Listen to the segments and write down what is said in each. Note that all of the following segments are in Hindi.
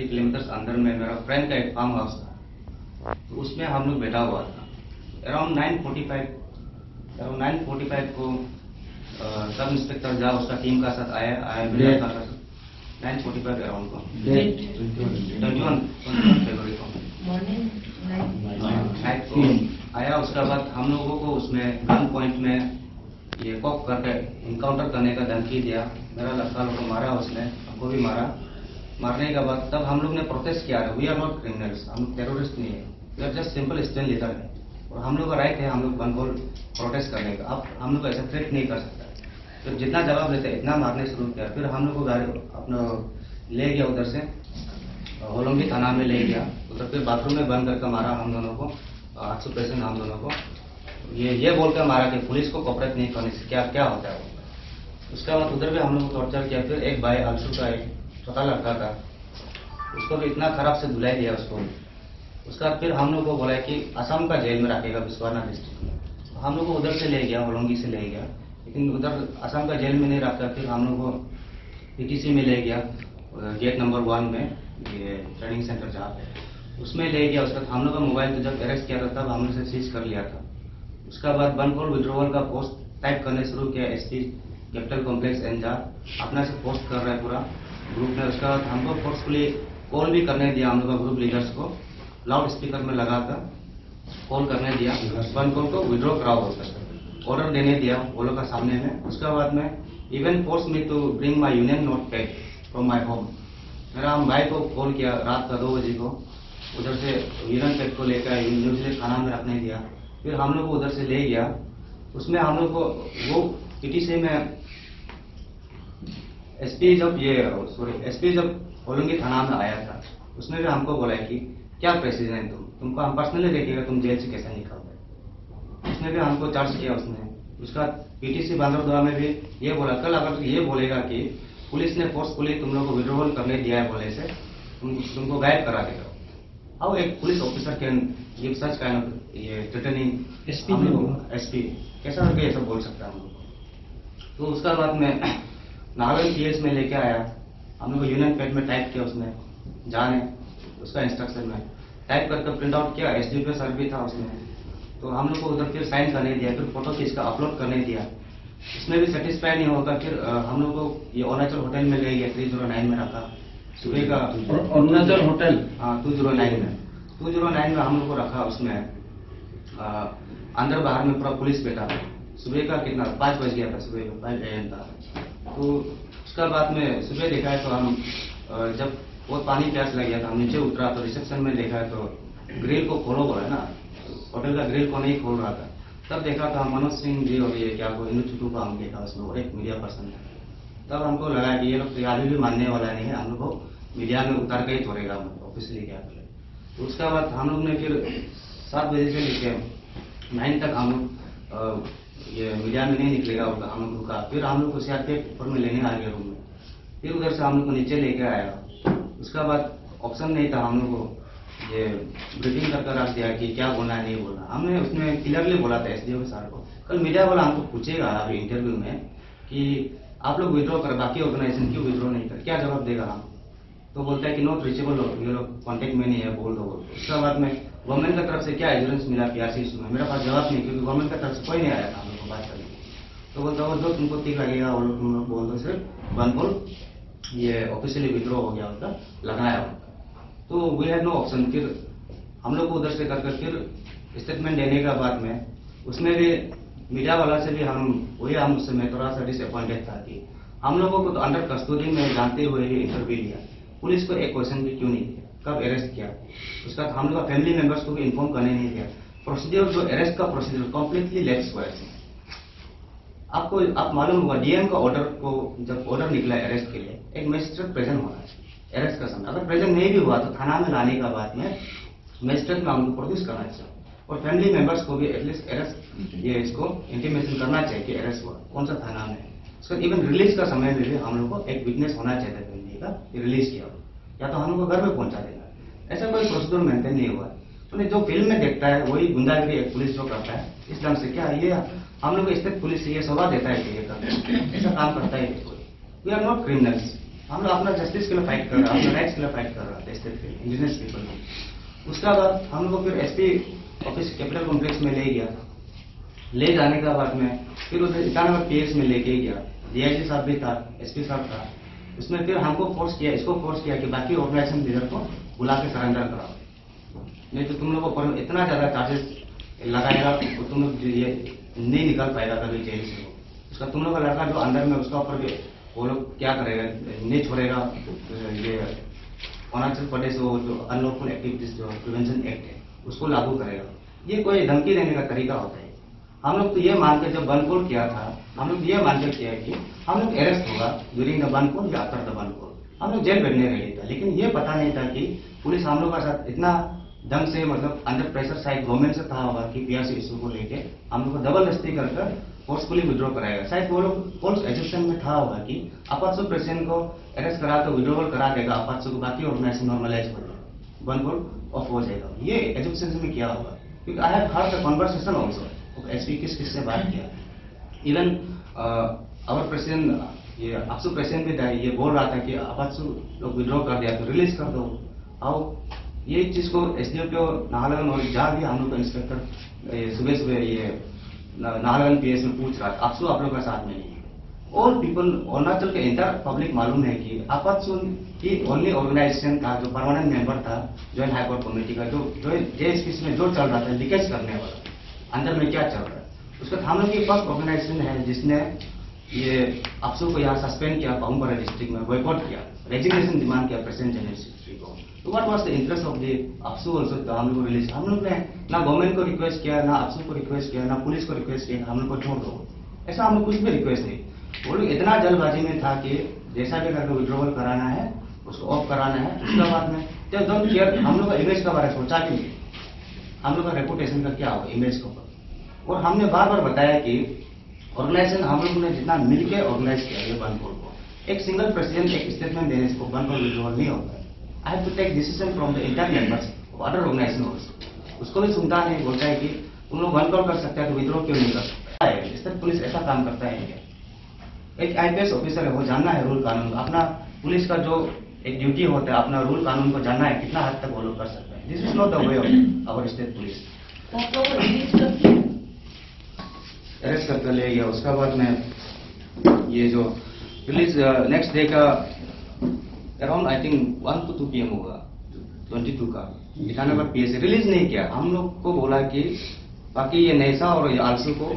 किलोमीटर अंदर में मेरा फ्रेंड का एक फार्म हाउस था, तो उसमें हम लोग बैठा हुआ था। अराउंड 9:45 को सब इंस्पेक्टर जहाँ उसका टीम का साथ आया 9:45 अराउंड को 21 फरवरी को नाइट को आया। उसके बाद हम लोगों को उसमें गन पॉइंट में ये कॉक करके इनकाउंटर करने का धमकी दिया। मेरा लड़का लोग को मारा, उसने हमको भी मारा। मारने के बाद तब हम लोग ने प्रोटेस्ट किया, वी आर नॉट क्रिमिनल्स, हम टेररिस्ट नहीं है, we are just simple student leader है और हम लोग का राइट है हम लोग बनबोल प्रोटेस्ट करने का। अब हम लोग ऐसा थ्रेट नहीं कर सकता। तो जितना जवाब देते इतना मारने शुरू किया। फिर हम लोग को गाड़ी अपना ले गया उधर से होलोंगी थाना में ले गया। उधर फिर बाथरूम में बंद करके मारा हम दोनों को, 800 पेशेंट हम दोनों को ये बोलकर मारा कि पुलिस को कोऑपरेट नहीं करने से क्या क्या होता है। उसके बाद उधर भी हम लोग को टॉर्चर किया। फिर एक भाई अलसू का एक छोटा लड़का था, उसको भी इतना खराब से धुलाई दिया उसको। उसका फिर हम लोग को बोला कि असम का जेल में रखेगा बिस्वाना डिस्ट्रिक्ट में। हम लोग को उधर से ले गया, होलोंगी से ले गया, लेकिन उधर असम का जेल में नहीं रखा। फिर हम लोग को पीटीसी में ले गया, गेट नंबर 1 में, ये ट्रेनिंग सेंटर जहाँ पे, उसमें ले गया। उसका हम लोग का मोबाइल तो जब अरेस्ट किया था तब हमने से सीज कर लिया था। उसके बाद बनकोल विड्रोवल का पोस्ट टाइप करने शुरू किया। एसपी कैपिटल कॉम्प्लेक्स एंजा अपना से पोस्ट कर रहा है पूरा ग्रुप में। उसके बाद हमको फोर्सफुली कॉल भी करने दिया, हम लोग का ग्रुप लीडर्स को लाउड स्पीकर में लगाकर कॉल करने दिया, बनकोल को विड्रॉ कराओ बोलकर ऑर्डर देने दिया वो लोग का सामने में। उसके बाद में even force me to bring my union note pack from my home. मेरा हम भाई को कॉल किया रात का 2 बजे को, उधर से यूनियन पैक को लेकर न्यूजीलैंड थाना में रखने दिया। फिर हम लोग को उधर से ले गया। उसमें हम लोग को वो पीटीसी में एसपी जब होलोंगी थाना में आया था, उसने भी हमको बोला कि क्या प्रेसिडेंट है तुमको हम पर्सनली देखेगा तुम जेल से कैसे निकल गए। उसने भी हमको चार्ज किया उसने। उसका पीटीसी बांद्रदोरा में भी ये बोला, कल अगर ये बोलेगा कि पुलिस ने फोर्सफुली तुम लोग को विड्रॉवल करने दिया है बोले से तुमको गायब करा देगा। हाउ एक police officer can give such kind of ये थ्रेटनिंग एसपी कैसा करके ये सब बोल सकता है हम लोग। तो उसका बाद में नागालैंड पीएस में लेके आया, हम लोग यूनियन पैड में टाइप किया, उसने जाने उसका इंस्ट्रक्शन में टाइप करके प्रिंट आउट किया। एसडीपीओ सर भी था उसमें, तो हम लोग को उधर फिर साइन करने दिया, फिर फोटो खींच का अपलोड करने दिया। इसमें भी सेटिस्फाई नहीं होगा। फिर हम लोग को ये अरुणाचल होटल में ले गया, 309 में रखा सुबह का। अरुणाचल होटल, हाँ 209 में हम लोग को रखा। उसमें अंदर बाहर में पूरा पुलिस बैठा था। सुबह का कितना 5 बज गया था, सुबह का 5 AM था। तो उसका बाद में सुबह देखा है तो हम जब बहुत पानी प्यास लग गया था, हम नीचे उतरा तो रिसेप्शन में देखा है तो ग्रिल को खोलो बोला है ना, होटल का ग्रिल को नहीं खोल रहा था। तब देखा तो हम मनोज सिंह जी और ये क्या इंदु छुटू का हम देखा उसमें, और एक मीडिया पर्सन था। तब हमको लगा कि ये लोग तो आगे भी मानने वाला नहीं है, हम लोग को मीडिया में उतार के ही छोड़ेगा ऑफिशियली क्या करें। तो उसके बाद हम लोग ने फिर 7 बजे से लेकर 9 तक हम लोग ये मीडिया में नहीं निकलेगा हम लोग रुका। फिर हम लोग को सीआरपीएफ ऊपर में लेने आ गया रूम में। फिर उधर से हम लोग को नीचे लेके आया। उसके बाद ऑप्शन नहीं था, हम लोग को ये ब्रीफिंग करके रख दिया कि क्या बोलना है नहीं बोलना। हमने उसमें क्लियरली बोला था एसडीओ के सर को, कल मीडिया वाला हमको पूछेगा अभी इंटरव्यू में कि आप लोग विड्रॉ कर, बाकी ऑर्गेनाइजेशन क्यों विड्रॉ नहीं कर, क्या जवाब देगा हम। तो बोलता है कि नॉट रीचेबल, ये लोग कॉन्टेक्ट में नहीं है, बोल दो। उसके बाद में गवर्नमेंट की तरफ से क्या एश्योरेंस मिला पीआरसी इशू में, मेरे पास जवाब नहीं, क्योंकि गवर्नमेंट की तरफ से कोई नहीं आया था हम लोग को बात करने। तो बोलता वो जो तुमको ठीक लगेगा वो लोग तुम लोग बोल दो, सिर्फ बनकोल ये ऑफिशियली विड्रॉ हो गया उनका, लगाया उनका। तो वी हैड नो ऑप्शन। फिर हम लोग को उधर से करके फिर स्टेटमेंट देने के बाद में उसमें भी मीडिया वाला से भी हम उससे मैं थोड़ा सा डिसअपॉइंटेड था कि हम लोगों को तो अंडर कस्टडी में जानते हुए भी इंटरव्यू लिया, पुलिस को एक क्वेश्चन भी क्यों नहीं किया, कब अरेस्ट किया। उसका हम लोग फैमिली मेंबर्स को भी इन्फॉर्म करने नहीं दिया। प्रोसीजर जो अरेस्ट का प्रोसीजर कम्प्लीटली लेफ्ट स्क्वायर। आप मालूम होगा डीएम का ऑर्डर को जब ऑर्डर निकला अरेस्ट के लिए एक मजिस्ट्रेट प्रेजेंट होना है अरेस्ट का समय। अगर प्रेजेंट नहीं भी हुआ तो थाना में लाने का बाद में मजिस्ट्रेट में हमको प्रोड्यूस करना चाहिए और फैमिली मेंबर्स को भी एटलीस्ट अरेस्ट ये इसको इंटीमेशन करना चाहिए कि अरेस्ट हुआ कौन सा थाना में। उसका इवन रिलीज का समय में भी हम लोग को एक विटनेस होना चाहिए फैमिली का, रिलीज किया या तो हम लोग को घर में पहुंचा देगा। ऐसा कोई प्रोसीजर मेंटेन नहीं हुआ। तो जो फिल्म में देखता है वही गुंडागिरी एक पुलिस जो करता है इस ढंग से, क्या ये हम लोग स्टेट पुलिस से ये सलाह देता है कि ये करता है, ऐसा काम करता है कोई। वी आर नॉट क्रिमिनल्स, हम लोग अपना जस्टिस के लिए फाइट कर रहे हैं, अपने राइट्स के लिए फाइट कर रहे थे स्टेट के इंडिजिनस पीपल को। उसका बाद हम लोग को फिर एसपी ऑफिस कैपिटल कॉम्प्लेक्स में ले गया। ले जाने का बाद में फिर उधर ईटानगर पीएस में लेके गया। डीआईजी साहब भी था, एसपी साहब था। उसमें फिर हमको फोर्स किया, इसको फोर्स किया कि बाकी ऑर्गेनाइजेशन लीडर को बुला के सरेंडर कराओ, नहीं तो तुम लोगों को इतना ज्यादा चार्जेस लगाएगा तो तुम लोग ये नहीं निकल पाएगा कभी जेल से। उसका तुम लोग का लड़का जो अंदर में उसका ऊपर भी वो लोग क्या करेगा, नहीं छोड़ेगा। ये अरुणाचल प्रदेश वो जो अनलॉफुल एक्टिविटीज जो प्रिवेंशन एक्ट है उसको लागू करेगा। ये कोई धमकी देने का तरीका होता है। हम लोग तो ये मान के जब बनकोल किया था, हम लोग ये मान के किया कि हम लोग अरेस्ट होगा ड्यूरिंग द बनकोल या आफ्टर द बनकोल, हम लोग जेल बैठने रेडी था। लेकिन ये पता नहीं था कि पुलिस हम लोग का साथ इतना ढंग से मतलब अंडर प्रेशर शायद गवर्नमेंट से था होगा कि पीआरसी इशू को लेके हम लोग को जबरदस्ती कर फोर्सफुली विड्रॉ कराएगा। शायद वो लोग फोर्स एजुकेशन में था होगा कि अपात्सु प्रेसिडेंट को अरेस्ट करा तो विड्रॉवल करा देगा, अपात्सु को बाकी ऑर्गेनाइजेशन नॉर्मलाइज हो जाएगा, बनकोल ऑफ हो जाएगा। ये एजुकेशन में क्या होगा, क्योंकि I have heard the conversation also, SP किस से बात किया। इवन आवर प्रेसिडेंट ये अपात्सु प्रेसिडेंट भी ये बोल रहा था कि अपात्सु लोग विड्रॉ कर दिया तो रिलीज कर दो। आओ ये चीज को एसडीओ नाहरलगुन और जहाँ भी हम लोग का इंस्पेक्टर सुबह सुबह ये नाहरलगुन पीएस में पूछ रहा था, अफसू आप लोग का साथ में नहीं है। ऑल पीपल अरुणाचल के इंटर पब्लिक मालूम है कि अपात्सु की ओनली ऑर्गेनाइजेशन का जो परमानेंट मेंबर था ज्वाइंट हाई कोर्ट कमेटी का जो जेएसपी में जो चल रहा था लीकेज करने वाला, अंदर में क्या चल रहा है उसका हम लोग की फर्स्ट ऑर्गेनाइजेशन है जिसने ये अफसू को यहाँ सस्पेंड किया, पाउमपारा डिस्ट्रिक्ट में बॉयकॉट किया, रेजिग्नेशन डिमांड किया प्रेसिडेंट जनरल सेक्रेटरी को। तो what was the interest of the AFSU also, तो हम लोग को रिलीज, हम लोग ने ना गवर्नमेंट को रिक्वेस्ट किया, ना अफसू को रिक्वेस्ट किया, ना पुलिस को रिक्वेस्ट किया हम लोग को छोड़ दो, ऐसा हम लोग कुछ भी रिक्वेस्ट नहीं। वो लोग इतना जल्दबाजी में था कि जैसा भी करके विड्रॉवल कराना है उसको ऑफ कराना है। उसके बाद में जब डोंट केयर, हम लोग का इमेज का बारे में सोचा भी नहीं, हम लोग का रेपुटेशन का क्या होगा इमेज के ऊपर। और हमने बार बार बताया कि ऑर्गेनाइजेशन हम लोग ने जितना मिलकर ऑर्गेनाइज किया ये बनकोल को, एक सिंगल प्रेसिडेंट एक स्टेटमेंट देने से बनकोल विड्रॉवल नहीं होता है। I have to take decision from the inter members of other organisation also. उसको भी सुनता नहीं, बोलता है कि तुम लोग बनकोल कर सकते हैं तो विड्रॉ क्यों नहीं कर सकता है। स्टेट पुलिस ऐसा काम करता है क्या? एक आईपीएस ऑफिसर है, वो जानना है रूल कानून, अपना पुलिस का जो एक ड्यूटी होता है अपना रूल कानून को जानना है कितना हद तक वो लोग कर सकते हैं। This is not the way of our state police. Arrest करके ले गया। उसका बाद में ये जो रिलीज नेक्स्ट डे का around I think 1 to 2 PM होगा 22 का ईटानगर पीएस रिलीज नहीं किया। हम लोग को बोला कि बाकी ये नैसा और ये आलसू को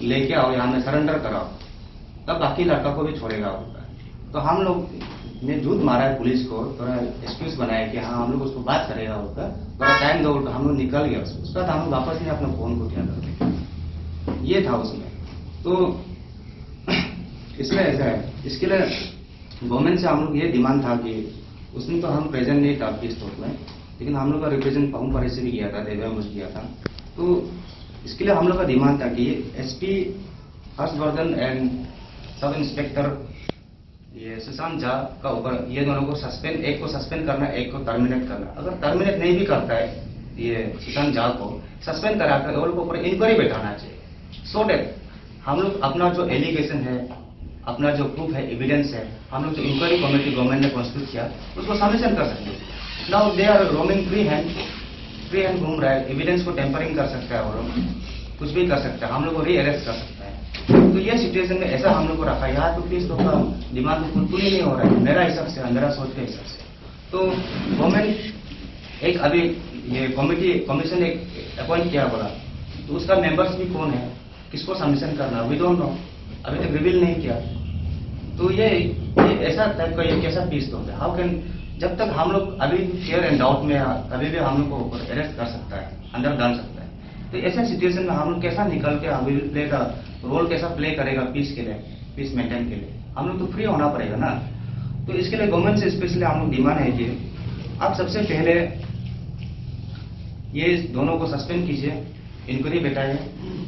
लेके आओ यहाँ में सरेंडर कराओ, तब बाकी लड़का को भी छोड़ेगा होगा। तो हम लोग ने झूठ मारा है पुलिस को, थोड़ा एक्सक्यूज बनाया कि हाँ हम लोग उसको बात करेगा होगा, थोड़ा टाइम दो, हम लोग निकल गया। उसका तो हम लोग वापस नहीं अपना फोन को क्या करते, ये था उसमें। तो इसमें ऐसा है, इसके लिए गवर्नमेंट से हम लोग ये डिमांड था कि उसमें तो हम प्रेजेंट नहीं था पीस टॉक में, लेकिन हम लोग का रिप्रेजेंट पाउमपारा से भी गया था, देवयामुष गया था। तो इसके लिए हम लोग का डिमांड था कि SP Harshvardhan and sub inspector ये सुशांत झा का ऊपर ये दोनों को सस्पेंड, एक को सस्पेंड करना, एक को टर्मिनेट करना। अगर टर्मिनेट नहीं भी करता है ये सुशांत झा को सस्पेंड कराकर और ऊपर इंक्वायरी बैठाना चाहिए, सो डेट हम लोग अपना जो एलिगेशन है, अपना जो प्रूफ है, एविडेंस है, हम लोग जो इंक्वायरी कमेटी गवर्नमेंट ने कॉन्स्टिट्यूट किया उसको सबमिशन कर सकते। Now they are roaming free hand घूम रहा है, एविडेंस को टेम्परिंग कर सकता है और कुछ भी कर सकता है, हम लोग को री अरेस्ट कर सकता है। तो ये सिचुएशन में ऐसा हम लोग को रखा, यहाँ तो प्लीज का दिमाग में फुलफुल ही नहीं हो रहा है मेरा हिसाब से, मेरा सोच के हिसाब से। तो गवर्नमेंट एक अभी ये कमीशन एक अपॉइंट किया बोला, तो उसका मेंबर्स भी कौन है, किसको सबमिशन करना, वी डोंट नो, अभी तक रिवील नहीं किया। तो ये ऐसा टाइप का ये कैसा पीस होता है, हाउ कैन, जब तक हम लोग अभी केयर एंड डाउट में कभी भी हम लोग को अरेस्ट कर सकता है, अंदर डाल सकता है। तो ऐसे सिचुएशन में हम लोग कैसा निकल के हम विल प्ले का रोल कैसा प्ले करेगा पीस के लिए, पीस मेंटेन के लिए हम लोग तो फ्री होना पड़ेगा ना। तो इसके लिए गवर्नमेंट से स्पेशली हम लोग डिमांड है कि आप सबसे पहले ये दोनों को सस्पेंड कीजिए, इंक्वायरी बैठाइए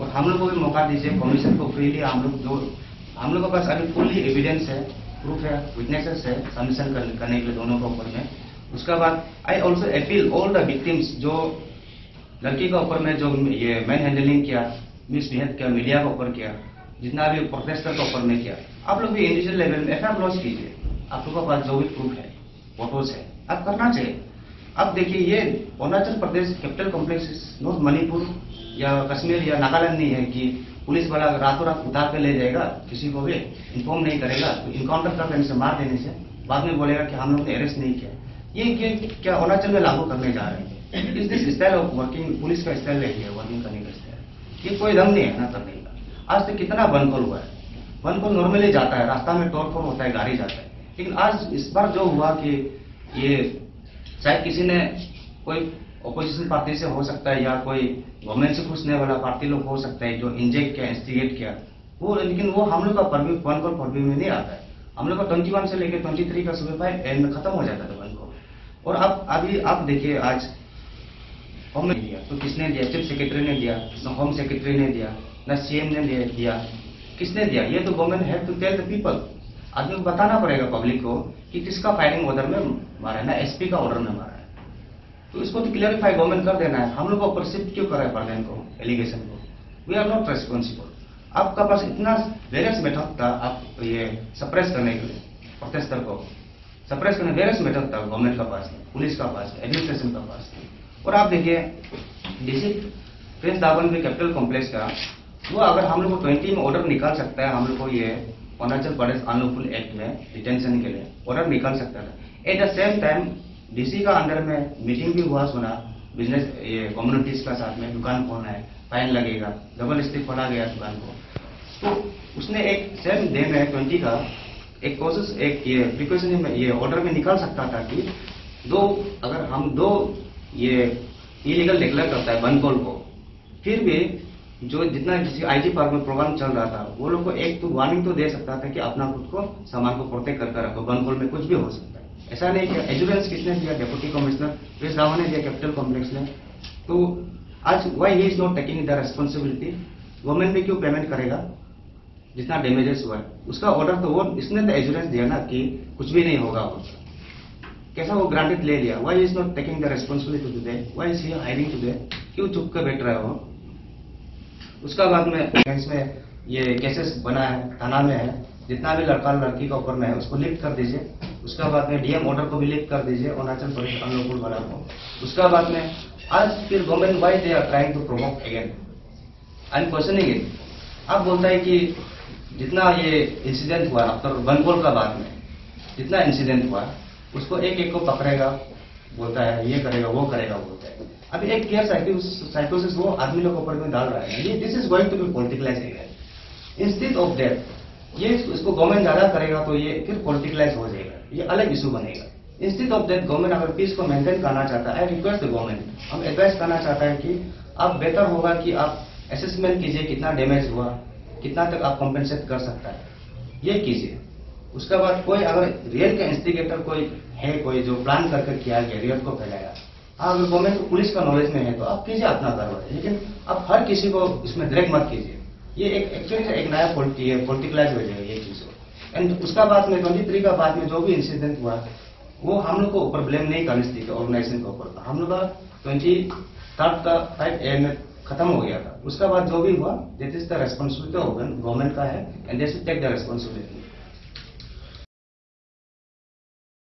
और हम लोग को भी मौका दीजिए, कमीशन को फ्रीली हम लोग जो हम लोग के पास अभी फुल्ली एविडेंस है, प्रूफ है, विटनेसेस है सबमिशन करने के लिए दोनों के ऊपर में। उसके बाद I also appeal all the victims, जो लड़की के ऊपर में जो ये मैन हैंडलिंग किया, मिसबिहेव किया, मीडिया के ऊपर किया, जितना भी प्रोटेस्टर के ऊपर में किया, आप लोग भी इंडिविजुअल लेवल में एफआईआर लॉन्च कीजिए। आप लोगों के पास जो भी प्रूफ है, फोटोज है, आप करना चाहिए। अब देखिए ये Arunachal Pradesh capital complex not Manipur या कश्मीर या नागालैंड नहीं है कि पुलिस वाला रातों रात उतार के ले जाएगा, किसी को भी इन्फॉर्म नहीं करेगा, तो इनकाउंटर कर देने से, मार देने से बाद में बोलेगा कि हम लोग ने अरेस्ट नहीं किया। ये क्या अरुणाचल में लागू करने जा रहे हैं? इस this style of working, police का स्टाइल है वर्किंग करने का स्टाइल। ये कोई ढंग नहीं है ना करने का। आज तक कितना बनकोल हुआ है, बनकोल नॉर्मली जाता है, रास्ता में तोड़फोड़ होता है, गाड़ी जाता है, लेकिन आज इस बार जो हुआ कि ये शायद किसी ने, कोई ऑपोजिशन पार्टी से हो सकता है या कोई गवर्नमेंट से घुसने वाला पार्टी लोग हो सकता है जो इंजेक्ट किया, इंस्टिगेट किया वो, लेकिन वो हम लोग का बनकोल पर्व्यू में नहीं आता है। हम लोग का 21 से लेकर 23 का सुबह 5 AM में खत्म हो जाता था बनकोल। और अब अभी आप देखिए आज होम ने दिया, तो किसने दिया? चीफ सेक्रेटरी ने दिया, न होम सेक्रेटरी ने दिया, न CM ने दिया, किसने दिया? ये तो government have to tell the people. आदमी को बताना पड़ेगा पब्लिक को कि किसका फायरिंग ऑर्डर में मारा है, ना SP का ऑर्डर में मारा है। तो इसको तो क्लियरिफाई गवर्नमेंट कर देना है। हम लोग को ऊपर शिफ्ट क्यों कर रहा है बर्डन को, एलिगेशन को? We are not responsible. आपका पास इतना वेरियस मेथड था, आप ये सप्रेस करने के लिए, प्रोटेस्टर को सप्रेस करने वेरियस मेथड था गवर्नमेंट का पास, पुलिस का पास, एडमिनिस्ट्रेशन का पास। और आप देखिए DC प्रिंस दावन में कैपिटल कॉम्प्लेक्स का, वो अगर हम लोग को 20 में ऑर्डर निकाल सकता है, हम लोग को ये अरुणाचल प्रदेश अनलॉफुल एक्ट में डिटेंशन के लिए ऑर्डर निकाल सकता था। At the same time DC का अंदर में मीटिंग भी हुआ, सुना बिजनेस ये कम्युनिटीज का साथ में, दुकान खोलना है, फाइन लगेगा, डबल स्टिक खोला गया दुकान को। तो उसने एक सेम डे में 20 का एक प्रोसेस, एक ये प्रिकॉशन में ये ऑर्डर में निकाल सकता था कि अगर हम दो ये इलीगल डिक्लेयर करता है बनकोल को, फिर भी जो जितना किसी IG पार्क में प्रोग्राम चल रहा था, वो लोग को एक तो वार्निंग तो दे सकता था कि अपना खुद को सामान को प्रोटेक्ट करके रखो, बनकोल में कुछ भी हो सकता है। ऐसा नहीं कि एजुरेंस किसने दिया? डेप्यूटी कमिश्नर प्रिंस दावन ने दिया कैपिटल कॉम्प्लेक्स ने। तो आज why he is not taking the responsibility? Government भी क्यों पेमेंट करेगा जितना डैमेजेस हुआ है? उसका ऑर्डर तो वो, इसने तो एजुरेंस दिया ना कि कुछ भी नहीं होगा, वो कैसा वो ग्रांटेड ले लिया? Why is not taking the responsibility today? Why is he hiring today? क्यों चुप कर बैठ रहे हो? उसका बाद में इसमें ये केसेस बना है, थाना में है, जितना भी लड़का लड़की का ऊपर में है उसको लिफ्ट कर दीजिए। उसका बाद में DM ऑर्डर को भी लिफ्ट कर दीजिए अरुणाचल प्रदेश अनलॉफुल वाला को। उसका बाद में आज फिर government why they are trying to provoke again? I am questioning it. आप बोलता है कि जितना ये इंसिडेंट हुआ आफ्टर बनकोल का बाद में, जितना इंसिडेंट हुआ उसको एक एक को पकड़ेगा, बोलता है ये करेगा वो करेगा बोलता है। अभी एक क्लियर साइकोसिस वो आदमी लोग ऊपर में डाल रहा है। ये this is going to be politicalize again. Instead of that ये इसको गवर्नमेंट ज्यादा करेगा तो ये फिर पॉलिटिकलाइज हो जाएगा, ये अलग इशू बनेगा। इंस्टेड ऑफ दैट गवर्नमेंट अगर पीस को मेंटेन करना चाहता है, आई रिक्वेस्ट द गवर्नमेंट, हम एडवाइस करना चाहता है कि आप बेटर होगा कि आप असेसमेंट कीजिए कितना डैमेज हुआ, कितना तक आप कॉम्पेंसेट कर सकता है, ये कीजिए। उसके बाद कोई अगर रियल का इंस्टिगेटर कोई है, कोई जो प्लान करके किया गया रियल को फैलाया, अगर गवर्नमेंट को पुलिस का नॉलेज में है तो आप कीजिए अपना कार्रवाई, लेकिन आप हर किसी को इसमें ड्रैग मत कीजिए। ये एक एक्चुअली एक नया पॉलिटिकलाइज हो जाएगा ये चीज। एंड उसका बाद में 23 का बाद में जो भी इंसिडेंट हुआ वो हम लोग को ऊपर ब्लेम नहीं करना चाहिए ऑर्गेनाइजेशन के ऊपर। हम लोग का 23 का 5 AM में खत्म हो गया था। उसका बाद जो भी हुआ that is the responsibility of government का है, and they should take the responsibility.